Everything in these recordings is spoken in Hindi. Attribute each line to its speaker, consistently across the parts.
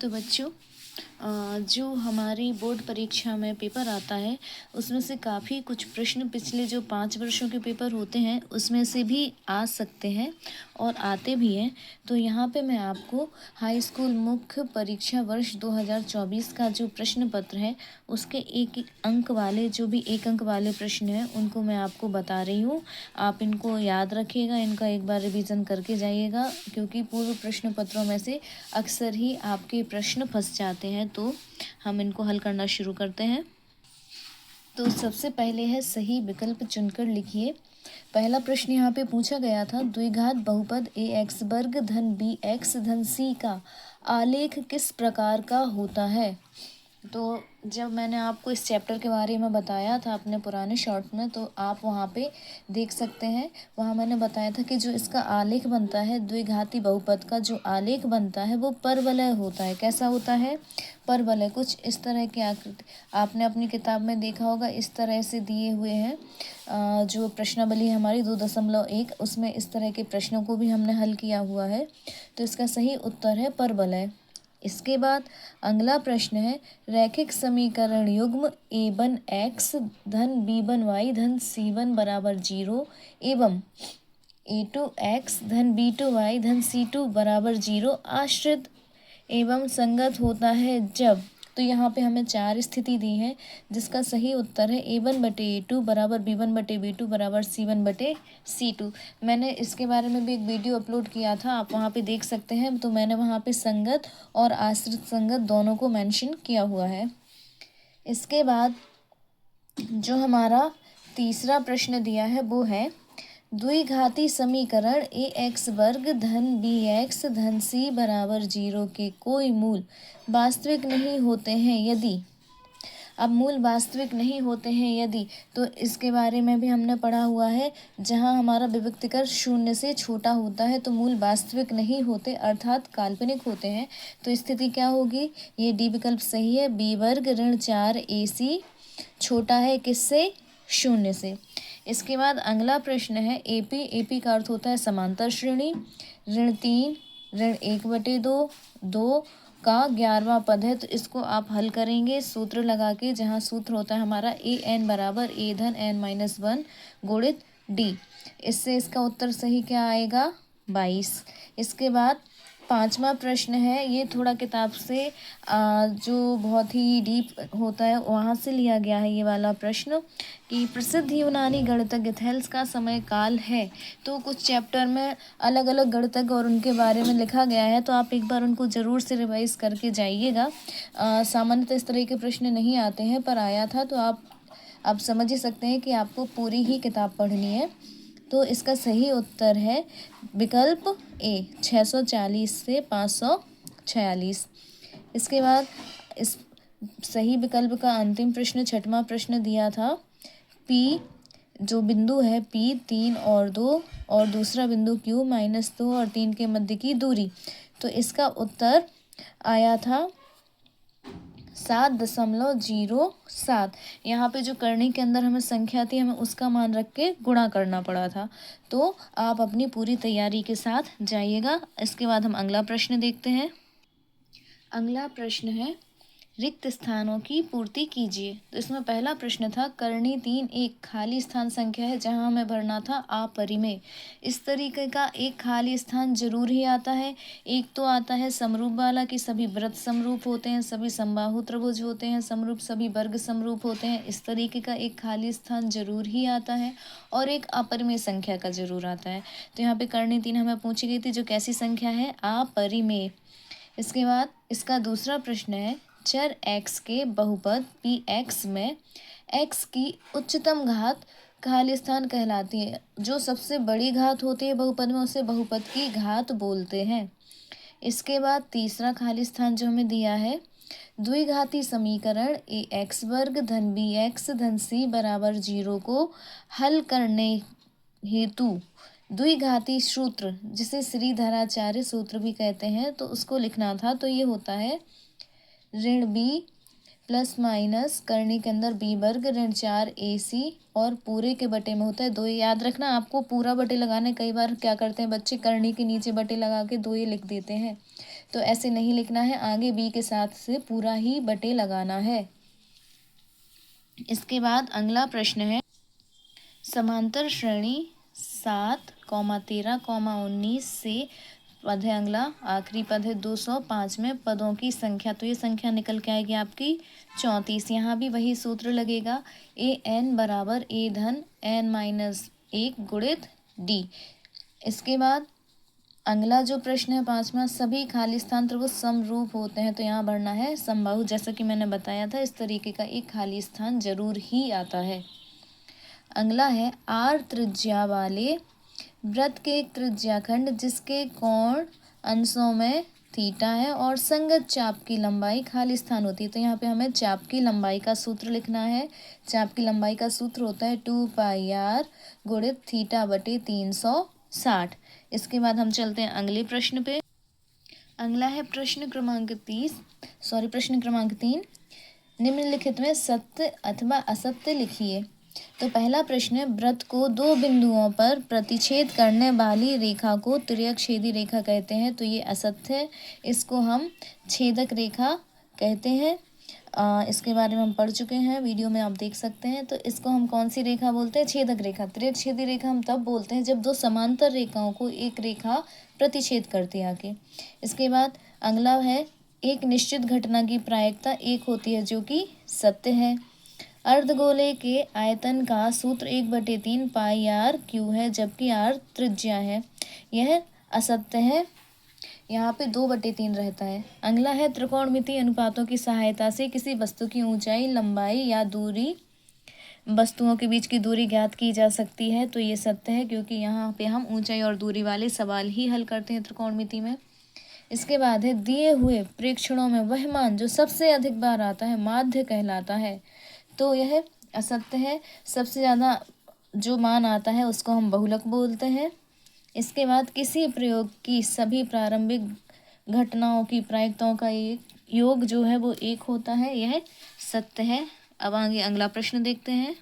Speaker 1: तो बच्चों, जो हमारी बोर्ड परीक्षा में पेपर आता है उसमें से काफ़ी कुछ प्रश्न पिछले जो 5 वर्षों के पेपर होते हैं उसमें से भी आ सकते हैं और आते भी हैं। तो यहाँ पे मैं आपको हाई स्कूल मुख्य परीक्षा वर्ष 2024 का जो प्रश्न पत्र है उसके एक एक अंक वाले जो भी 1 अंक वाले प्रश्न हैं उनको मैं आपको बता रही हूँ। आप इनको याद रखिएगा, इनका एक बार रिवीजन करके जाइएगा, क्योंकि पूर्व प्रश्न पत्रों में से अक्सर ही आपके प्रश्न फंस जाते हैं। तो हम इनको हल करना शुरू करते हैं। तो सबसे पहले है सही विकल्प चुनकर लिखिए। पहला प्रश्न यहाँ पे पूछा गया था, द्विघात बहुपद ए एक्स वर्ग धन बी एक्स धन सी का आलेख किस प्रकार का होता है। तो जब मैंने आपको इस चैप्टर के बारे में बताया था अपने पुराने शॉर्ट में, तो आप वहाँ पे देख सकते हैं। वहाँ मैंने बताया था कि जो इसका आलेख बनता है, द्विघाती बहुपद का जो आलेख बनता है वो परवलय होता है। कैसा होता है? परवलय। कुछ इस तरह की आकृति आपने अपनी किताब में देखा होगा, इस तरह से दिए हुए हैं। जो प्रश्नावली है हमारी 2.1, उसमें इस तरह के प्रश्नों को भी हमने हल किया हुआ है। तो इसका सही उत्तर है परवलय। इसके बाद अगला प्रश्न है, रैखिक समीकरण युग्म a1 x धन b1 y धन c1 बराबर 0 एवं a2 x धन b2 y धन c2 बराबर 0 आश्रित एवं संगत होता है जब। तो यहाँ पे हमें 4 स्थिति दी है, जिसका सही उत्तर है a1/a2 बराबर b1/b2 बराबर c1/c2। मैंने इसके बारे में भी एक वीडियो अपलोड किया था, आप वहाँ पे देख सकते हैं। तो मैंने वहाँ पे संगत और आश्रित संगत दोनों को मेंशन किया हुआ है। इसके बाद जो हमारा तीसरा प्रश्न दिया है वो है, द्विघाती समीकरण ए एक्स वर्ग धन बी एक्स धन सी बराबर 0 के कोई मूल वास्तविक नहीं होते हैं यदि। अब मूल वास्तविक नहीं होते हैं यदि, तो इसके बारे में भी हमने पढ़ा हुआ है। जहाँ हमारा विभक्तिकर 0 से छोटा होता है तो मूल वास्तविक नहीं होते, अर्थात काल्पनिक होते हैं। तो स्थिति क्या होगी? ये डी विकल्प सही है। बी वर्ग ऋण 4 AC छोटा है किससे? 0 से। इसके बाद अगला प्रश्न है, एपी का अर्थ होता है समांतर श्रेणी। ऋण 3 ऋण 1/2 2 का 11वां पद है। तो इसको आप हल करेंगे सूत्र लगा के, जहाँ सूत्र होता है हमारा an बराबर a धन n-1 गुणित d। इससे इसका उत्तर सही क्या आएगा? 22। इसके बाद 5वां प्रश्न है, ये थोड़ा किताब से जो बहुत ही डीप होता है वहाँ से लिया गया है ये वाला प्रश्न, कि प्रसिद्ध यूनानी गणितज्ञ थेल्स का समय काल है। तो कुछ चैप्टर में अलग अलग गणितज्ञ और उनके बारे में लिखा गया है, तो आप एक बार उनको ज़रूर से रिवाइज करके जाइएगा। सामान्यतः इस तरह के प्रश्न नहीं आते हैं, पर आया था, तो आप समझ ही सकते हैं कि आपको पूरी ही किताब पढ़नी है। तो इसका सही उत्तर है विकल्प ए 640 से 546। इसके बाद इस सही विकल्प का अंतिम प्रश्न 6वां प्रश्न दिया था, पी जो बिंदु है P 3 और 2 और दूसरा बिंदु Q -2 और 3 के मध्य की दूरी। तो इसका उत्तर आया था 7.07। यहाँ पे जो करनी के अंदर हमें संख्या थी, हमें उसका मान रख के गुणा करना पड़ा था। तो आप अपनी पूरी तैयारी के साथ जाइएगा। इसके बाद हम अगला प्रश्न देखते हैं। अगला प्रश्न है, रिक्त स्थानों की पूर्ति कीजिए। तो इसमें पहला प्रश्न था, करनी 3 एक खाली स्थान संख्या है जहां हमें भरना था अपरिमेय। इस तरीके का एक खाली स्थान जरूर ही आता है। एक तो आता है समरूप वाला, कि सभी वृत्त समरूप होते हैं, सभी समबाहु त्रिभुज होते हैं समरूप, सभी वर्ग समरूप होते हैं। इस तरीके का एक खाली स्थान जरूर ही आता है। और एक अपरिमेय संख्या का जरूर आता है। तो यहाँ पे करनी 3 हमें पूछी गई थी, जो कैसी संख्या है? अपरिमेय। इसके बाद इसका दूसरा प्रश्न है, चर x के बहुपद px में x की उच्चतम घात खाली स्थान कहलाती है। जो सबसे बड़ी घात होती है बहुपद में, उसे बहुपद की घात बोलते हैं। इसके बाद तीसरा खाली स्थान जो हमें दिया है, द्विघाती समीकरण ए एक्स वर्ग धन बी एक्स धन सी बराबर 0 को हल करने हेतु द्विघाती सूत्र, जिसे श्रीधराचार्य सूत्र भी कहते हैं, तो उसको लिखना था। तो ये होता है ऋण बी प्लस माइनस करनी के अंदर बी वर्ग ऋण 4 AC और पूरे के बटे में होता है 2। याद रखना, आपको पूरा बटे लगाना है। कई बार क्या करते हैं बच्चे, करनी के नीचे बटे लगा के 2 लिख देते हैं। तो ऐसे नहीं लिखना है, आगे बी के साथ से पूरा ही बटे लगाना है। इसके बाद अगला प्रश्न है, समांतर श्रेणी 7,13,19 से पद है अगला, आखिरी पद है 205 में पदों की संख्या। तो ये संख्या निकल के आएगी आपकी 34। यहाँ भी वही सूत्र लगेगा, an बराबर a धन n-1 गुणित d। इसके बाद अगला जो प्रश्न है 5वां, सभी खाली स्थान त्रिभुज समरूप होते हैं। तो यहाँ भरना है समबाहु। जैसा कि मैंने बताया था, इस तरीके का एक खाली स्थान जरूर ही आता है। अगला है, आर त्रिज्या वाले वृत्त के एक त्रिज्याखंड जिसके कोण अंशों में थीटा है और संगत चाप की लंबाई खाली स्थान होती है। तो यहाँ पे हमें चाप की लंबाई का सूत्र लिखना है। चाप की लंबाई का सूत्र होता है 2πr गुणित थीटा बटे 360। इसके बाद हम चलते हैं अगले प्रश्न पे। अगला है प्रश्न क्रमांक 3। निम्नलिखित में सत्य अथवा असत्य लिखिए। तो पहला प्रश्न है, वृत्त को दो बिंदुओं पर प्रतिच्छेद करने वाली रेखा को तिर्यकछेदी रेखा कहते हैं। तो ये असत्य है, इसको हम छेदक रेखा कहते हैं। इसके बारे में हम पढ़ चुके हैं, वीडियो में आप देख सकते हैं। तो इसको हम कौन सी रेखा बोलते हैं? छेदक रेखा। तिर्यकछेदी रेखा हम तब बोलते हैं जब दो समांतर रेखाओं को एक रेखा प्रतिच्छेद करती है आगे। इसके बाद अगला है, एक निश्चित घटना की प्रायिकता एक होती है, जो कि सत्य है। अर्धगोले के आयतन का सूत्र 1/3 πr/q है, जबकि r त्रिज्या है। यह असत्य है, यहाँ पे 2/3 रहता है। अगला है, त्रिकोणमितीय अनुपातों की सहायता से किसी वस्तु की ऊंचाई, लंबाई या दूरी, वस्तुओं के बीच की दूरी ज्ञात की जा सकती है। तो ये सत्य है, क्योंकि यहाँ पे हम ऊंचाई और दूरी वाले सवाल ही हल करते हैं त्रिकोणमिति में। इसके बाद है, दिए हुए प्रेक्षणों में वह मान जो सबसे अधिक बार आता है माध्य कहलाता है। तो यह असत्य है, सबसे ज़्यादा जो मान आता है उसको हम बहुलक बोलते हैं। इसके बाद, किसी प्रयोग की सभी प्रारंभिक घटनाओं की प्रायिकताओं का एक योग जो है वो एक होता है, यह सत्य है। अब आगे अगला प्रश्न देखते हैं।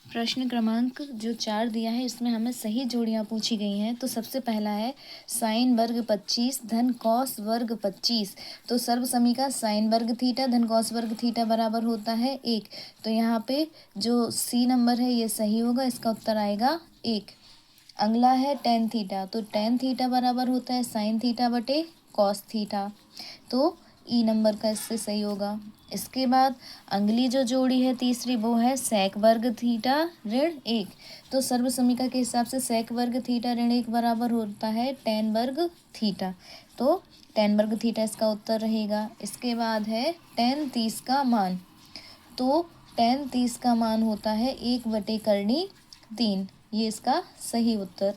Speaker 1: प्रश्न क्रमांक जो 4 दिया है, इसमें हमें सही जोड़ियाँ पूछी गई हैं। तो सबसे पहला है, साइन वर्ग 25 धन कॉस वर्ग 25। तो सर्व समीका साइन वर्ग थीटा धन कॉस वर्ग थीटा बराबर होता है 1। तो यहाँ पे जो सी नंबर है ये सही होगा, इसका उत्तर आएगा 1। अगला है टेन थीटा। तो टेन थीटा बराबर होता है साइन थीटा बटे कॉस थीटा। तो ई नंबर का इससे सही होगा। इसके बाद अगली जो जोड़ी है तीसरी, वो है सेक वर्ग थीटा ऋण 1। तो सर्व समीका के हिसाब से सेक वर्ग थीटा ऋण 1 बराबर होता है टेन वर्ग थीटा। तो टेन वर्ग थीटा इसका उत्तर रहेगा। इसके बाद है टेन 30 का मान। तो टेन 30 का मान होता है 1/3। ये इसका सही उत्तर।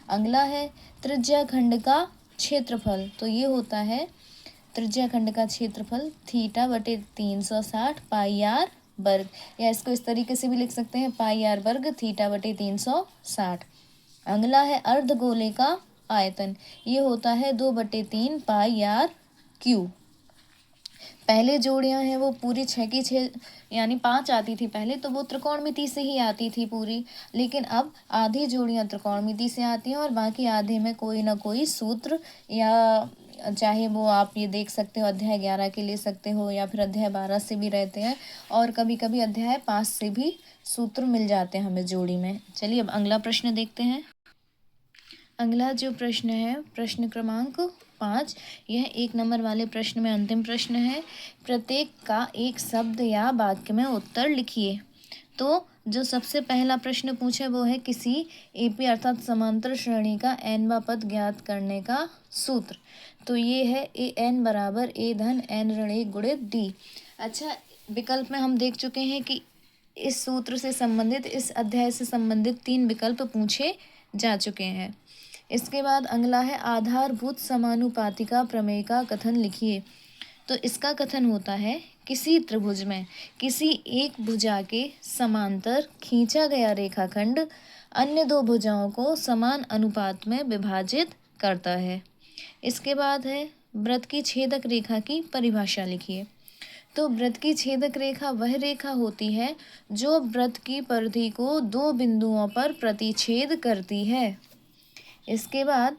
Speaker 1: अगला है त्रिज्याखंड का क्षेत्रफल। तो ये होता है त्रिज्याखंड का क्षेत्रफल थीटा बटे 360 πr वर्ग, या इसको इस तरीके से भी लिख सकते हैं πr वर्ग थीटा बटे 360। अगला है अर्धगोले का आयतन। ये होता है 2/3 πr/q। पहले जोड़ियां हैं वो पूरी 6 की 6 यानी 5 आती थी पहले, तो वो त्रिकोणमिति से ही आती थी पूरी। लेकिन अब आधी जोड़ियां त्रिकोणमिति से आती हैं और बाकी आधे में कोई ना कोई सूत्र, या चाहे वो आप ये देख सकते हो अध्याय 11 के ले सकते हो, या फिर अध्याय 12 से भी रहते हैं, और कभी कभी अध्याय 5 से भी सूत्र मिल जाते हैं हमें जोड़ी में। चलिए अब अगला प्रश्न देखते हैं। अगला जो प्रश्न है प्रश्न क्रमांक 5, यह 1 नंबर वाले प्रश्न में अंतिम प्रश्न है। प्रत्येक का एक शब्द या वाक्य में उत्तर लिखिए। तो जो सबसे पहला प्रश्न पूछे वो है, किसी एपी अर्थात समांतर श्रेणी का nवां पद ज्ञात करने का सूत्र। तो ये है an बराबर a धन n ऋण 1 गुणित d। अच्छा, विकल्प में हम देख चुके हैं कि इस सूत्र से संबंधित, इस अध्याय से संबंधित 3 विकल्प पूछे जा चुके हैं। इसके बाद अगला है, आधारभूत समानुपातिका प्रमेय का कथन लिखिए। तो इसका कथन होता है, किसी त्रिभुज में किसी एक भुजा के समांतर खींचा गया रेखाखंड अन्य दो भुजाओं को समान अनुपात में विभाजित करता है। इसके बाद है, वृत्त की छेदक रेखा की परिभाषा लिखिए। तो वृत्त की छेदक रेखा वह रेखा होती है जो वृत्त की परिधि को दो बिंदुओं पर प्रतिच्छेद करती है। इसके बाद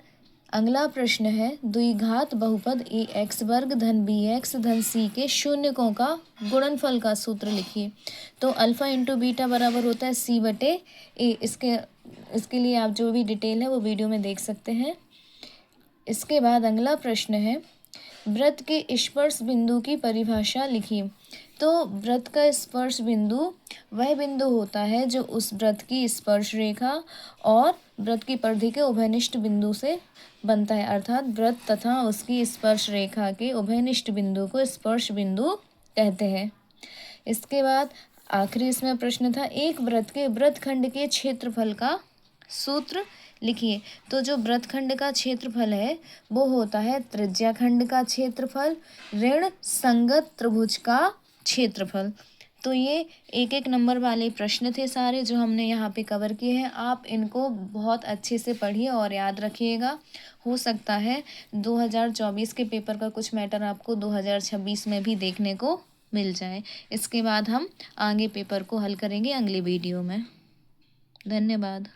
Speaker 1: अगला प्रश्न है द्विघात बहुपद ए एक्स वर्ग धन बी एक्स धन सी के शून्यकों का गुणनफल का सूत्र लिखिए। तो अल्फा इंटू बीटा बराबर होता है सी बटे ए। इसके लिए आप जो भी डिटेल है वो वीडियो में देख सकते हैं। इसके बाद अगला प्रश्न है वृत्त के स्पर्श बिंदु की परिभाषा लिखिए। तो वृत्त का स्पर्श बिंदु वह बिंदु होता है जो उस वृत्त की स्पर्श रेखा और वृत्त की परिधि के उभयनिष्ठ बिंदु से बनता है, अर्थात वृत्त तथा उसकी स्पर्श रेखा के उभयनिष्ठ बिंदु को स्पर्श बिंदु कहते हैं। इसके बाद आखिरी इसमें प्रश्न था एक वृत्त के वृत्तखंड के क्षेत्रफल का सूत्र लिखिए। तो जो वृत्तखंड का क्षेत्रफल है वो होता है त्रिज्याखंड का क्षेत्रफल ऋण संगत त्रिभुज का क्षेत्रफल। तो ये एक एक नंबर वाले प्रश्न थे सारे जो हमने यहाँ पे कवर किए हैं। आप इनको बहुत अच्छे से पढ़िए और याद रखिएगा। हो सकता है 2024 के पेपर का कुछ मैटर आपको 2026 में भी देखने को मिल जाए। इसके बाद हम आगे पेपर को हल करेंगे अगले वीडियो में। धन्यवाद।